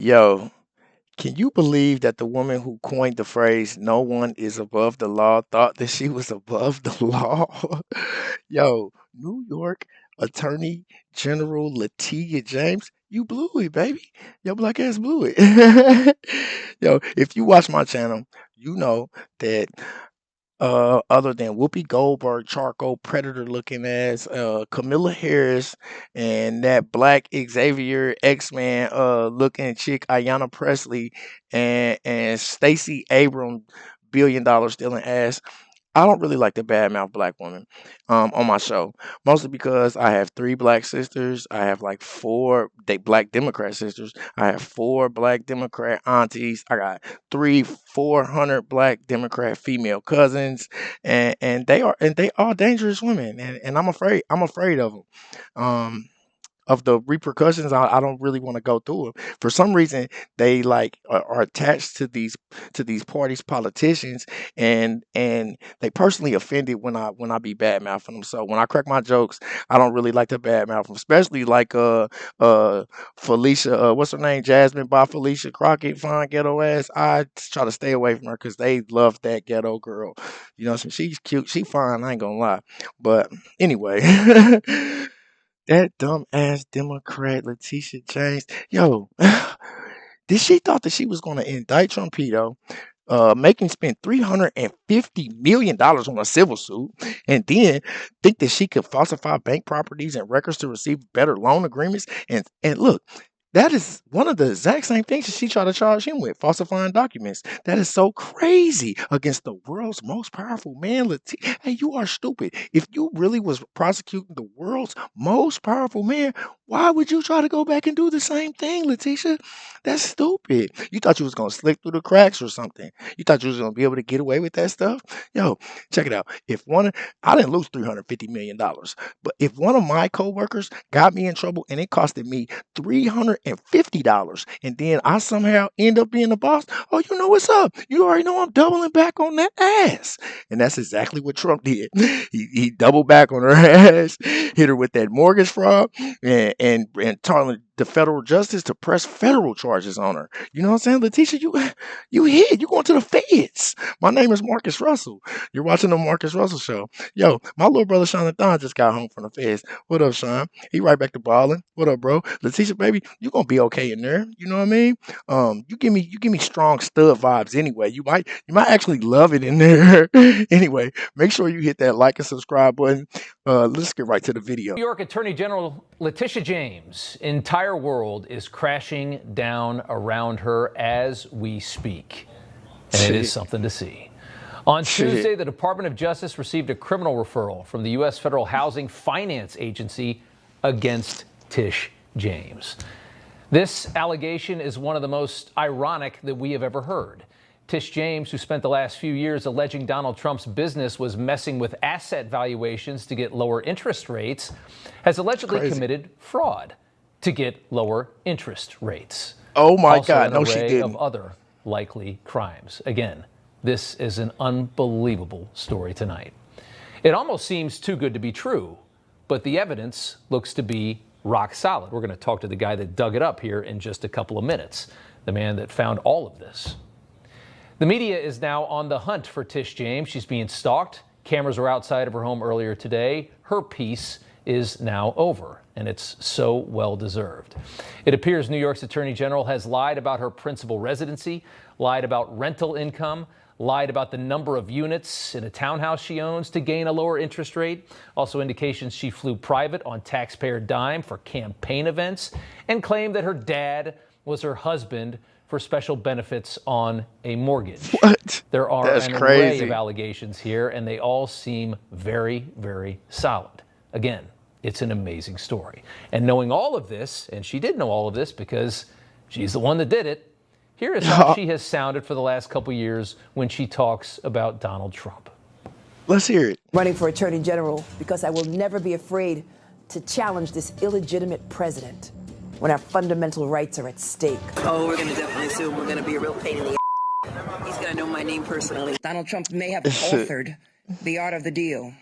Yo, can you believe that the woman who coined the phrase "no one is above the law" thought that she was above the law? Yo, New York Attorney General Letitia James, you blew it, baby. Your black ass blew it. Yo, if you watch my channel, you know that other than Whoopi Goldberg, charcoal predator looking ass, Camilla Harris, and that black Xavier X-Man looking chick, Ayanna Presley, and Stacey Abrams, $1 billion stealing ass. I don't really like to badmouth black women on my show, mostly because I have three black sisters. I have like four black Democrat sisters. I have four black Democrat aunties. I got 400 black Democrat female cousins, and they are dangerous women, and I'm afraid of them. Of the repercussions, I don't really want to go through them. For some reason, they like are attached to these parties, politicians, and they personally offended when I be bad mouthing them. So when I crack my jokes, I don't really like to bad mouth them, especially like Felicia, what's her name, Jasmine by Felicia Crockett, fine ghetto ass. I try to stay away from her because they love that ghetto girl. You know, so she's cute, she fine. I ain't gonna lie, but anyway. That dumb ass Democrat Letitia James. Yo, did she thought that she was gonna indict Trumpito, make him spend $350 million on a civil suit, and then think that she could falsify bank properties and records to receive better loan agreements. And look, that is one of the exact same things that she tried to charge him with, falsifying documents. That is so crazy against the world's most powerful man. Hey, you are stupid. If you really was prosecuting the world's most powerful man, why would you try to go back and do the same thing, Letitia? That's stupid. You thought you was gonna slip through the cracks or something. You thought you was gonna be able to get away with that stuff? Yo, check it out. If one, I didn't lose $350 million, but if one of my coworkers got me in trouble and it costed me $350, and then I somehow end up being the boss, oh, you know what's up? You already know I'm doubling back on that ass, and that's exactly what Trump did. He doubled back on her ass, hit her with that mortgage fraud, and telling the federal justice to press federal charges on her. You know what I'm saying, Letitia? You hit. You going to the feds. My name is Marcus Russell. You're watching the Marcus Russell show. Yo, my little brother Jonathan just got home from the feds. What up, Sean? He right back to balling. What up, bro? Letitia, baby, you gonna be okay in there. You know what I mean? You give me strong stud vibes anyway. You might actually love it in there. Anyway, make sure you hit that like and subscribe button. Let's get right to the video. New York Attorney General Letitia James' entire world is crashing down around her as we speak. And it is something to see. On Tuesday, the Department of Justice received a criminal referral from the U.S. Federal Housing Finance Agency against Tish James. This allegation is one of the most ironic that we have ever heard. Tish James, who spent the last few years alleging Donald Trump's business was messing with asset valuations to get lower interest rates, has allegedly committed fraud to get lower interest rates. Oh my Also God, an no, she array didn't. of other likely crimes. Again, this is an unbelievable story tonight. It almost seems too good to be true, but the evidence looks to be rock solid. We're going to talk to the guy that dug it up here in just a couple of minutes, the man that found all of this. The media is now on the hunt for Tish James. She's being stalked. Cameras were outside of her home earlier today. Her piece is now over, and it's so well deserved. It appears New York's Attorney General has lied about her principal residency, lied about rental income, lied about the number of units in a townhouse she owns to gain a lower interest rate. Also indications she flew private on taxpayer dime for campaign events, and claimed that her dad was her husband for special benefits on a mortgage. What? There are That's an crazy. array of allegations here, and they all seem very, very solid. Again, it's an amazing story. And knowing all of this, and she did know all of this because she's the one that did it, here is how she has sounded for the last couple years when she talks about Donald Trump. Let's hear it. Running for Attorney General because I will never be afraid to challenge this illegitimate president when our fundamental rights are at stake. Oh, we're going to definitely sue him. We're going to be a real pain in the ass. He's going to know my name personally. Donald Trump may have authored the art of the deal,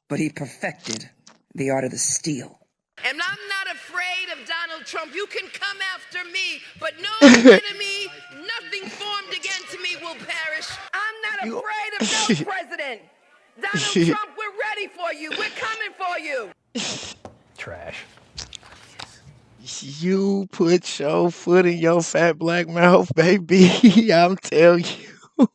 but he perfected the art of the steal. And I'm not afraid of Donald Donald Trump, you can come after me, but no enemy, nothing formed against me will perish. I'm not afraid of no president. Donald Trump, we're ready for you. We're coming for you. Trash. You put your foot in your fat black mouth, baby. I'm telling you.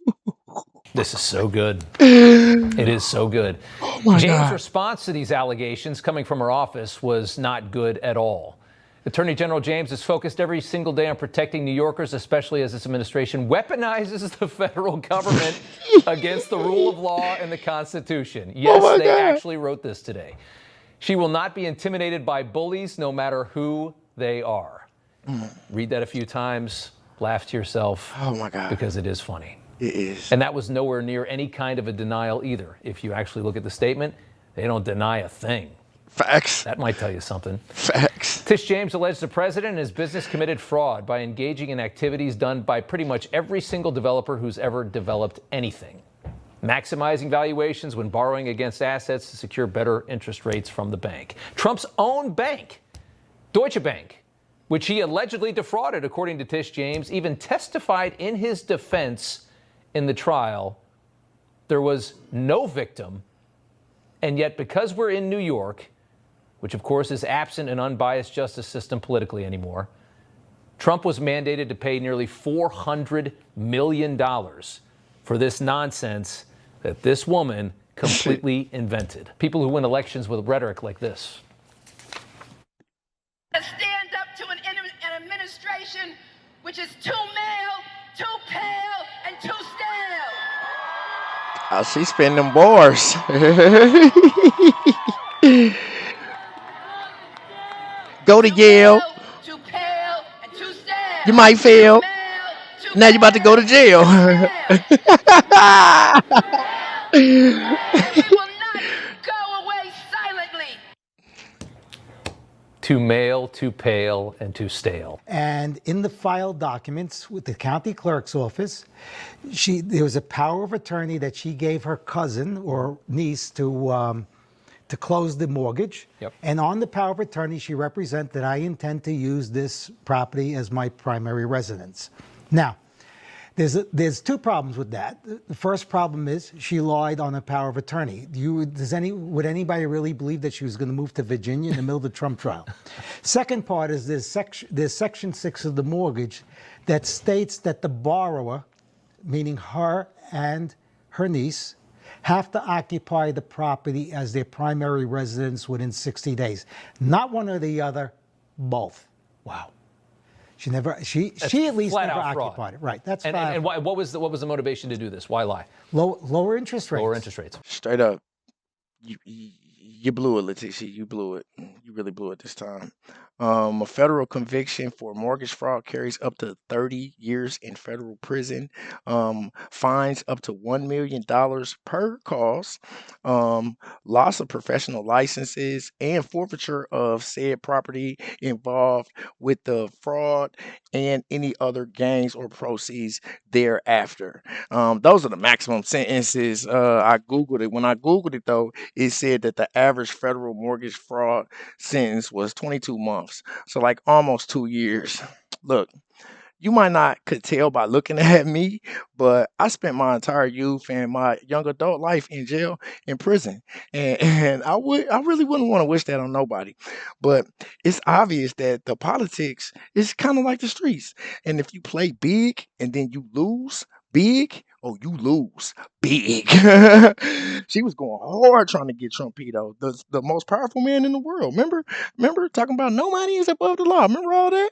This is so good. It is so good. Oh my James' God. response to these allegations coming from her office was not good at all. Attorney General James is focused every single day on protecting New Yorkers, especially as this administration weaponizes the federal government against the rule of law and the Constitution. Yes, Oh my they God. actually wrote this today. She will not be intimidated by bullies, no matter who they are. Read that a few times, laugh to yourself. Oh my God. Because it is funny. It is. And that was nowhere near any kind of a denial either. If you actually look at the statement, they don't deny a thing. Facts. That might tell you something. Facts. Tish James alleged the president and his business committed fraud by engaging in activities done by pretty much every single developer who's ever developed anything. Maximizing valuations when borrowing against assets to secure better interest rates from the bank. Trump's own bank, Deutsche Bank, which he allegedly defrauded, according to Tish James, even testified in his defense in the trial. There was no victim, and yet because we're in New York, which of course is absent an unbiased justice system politically anymore, Trump was mandated to pay nearly $400 million for this nonsense that this woman completely invented. People who win elections with rhetoric like this. Stand up to an administration which is too male, too pale, and too stale. Oh, she's spinning them bars. Go to Yale. Too pale and too stale. You might fail. Now you're about to go to jail. We will not go away silently. Too male, too pale, and too stale. And in the filed documents with the county clerk's office, there was a power of attorney that she gave her cousin or niece to close the mortgage. Yep. And on the power of attorney, she represents that I intend to use this property as my primary residence. Now, there's two problems with that. The first problem is she lied on a power of attorney. Would anybody really believe that she was going to move to Virginia in the middle of the Trump trial? Second part is there's Section 6 of the mortgage that states that the borrower, meaning her and her niece, have to occupy the property as their primary residence within 60 days. Not one or the other, both. Wow. She at least never occupied it. Right. That's flat. And what was the motivation to do this? Why lie? Lower interest rates. Lower interest rates. Straight up. You blew it, Letitia. You blew it. You really blew it this time. A federal conviction for mortgage fraud carries up to 30 years in federal prison. Fines up to $1 million per cause. Loss of professional licenses and forfeiture of said property involved with the fraud and any other gains or proceeds thereafter. Those are the maximum sentences. I Googled it. When I Googled it, though, it said that the average federal mortgage fraud sentence was 22 months. So like almost 2 years. Look, you might not could tell by looking at me, but I spent my entire youth and my young adult life in jail, in prison. And I really wouldn't want to wish that on nobody. But it's obvious that the politics is kind of like the streets. And if you play big and then you lose big, oh, you lose big. She was going hard trying to get Trumpito, the most powerful man in the world. Remember talking about nobody is above the law. Remember all that?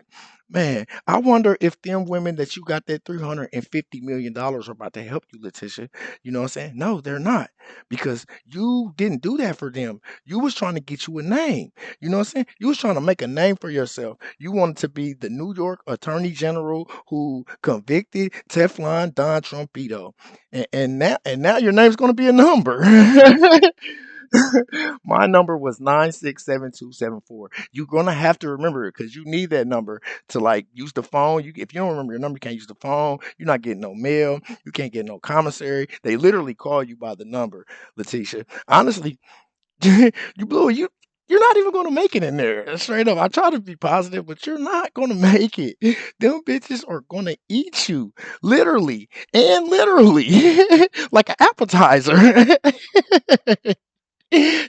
Man, I wonder if them women that you got that $350 million are about to help you, Letitia. You know what I'm saying? No, they're not. Because you didn't do that for them. You was trying to get you a name. You know what I'm saying? You was trying to make a name for yourself. You wanted to be the New York Attorney General who convicted Teflon Don Trumpito. And now your name's gonna be a number. My number was 967-274. You're gonna have to remember it because you need that number to like use the phone. If you don't remember your number, you can't use the phone. You're not getting no mail. You can't get no commissary. They literally call you by the number, Letitia. Honestly, you blew it. You're not even gonna make it in there. Straight up. I try to be positive, but you're not gonna make it. Them bitches are gonna eat you. Literally. And literally. Like an appetizer.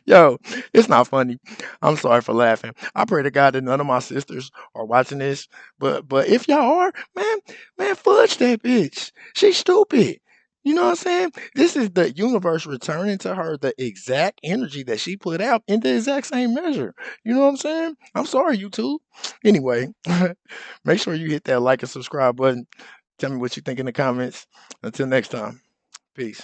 Yo, it's not funny. I'm sorry for laughing. I pray to God that none of my sisters are watching this. But if y'all are, man, fudge that bitch. She's stupid. You know what I'm saying? This is the universe returning to her the exact energy that she put out in the exact same measure. You know what I'm saying? I'm sorry, YouTube. Anyway, make sure you hit that like and subscribe button. Tell me what you think in the comments. Until next time, peace.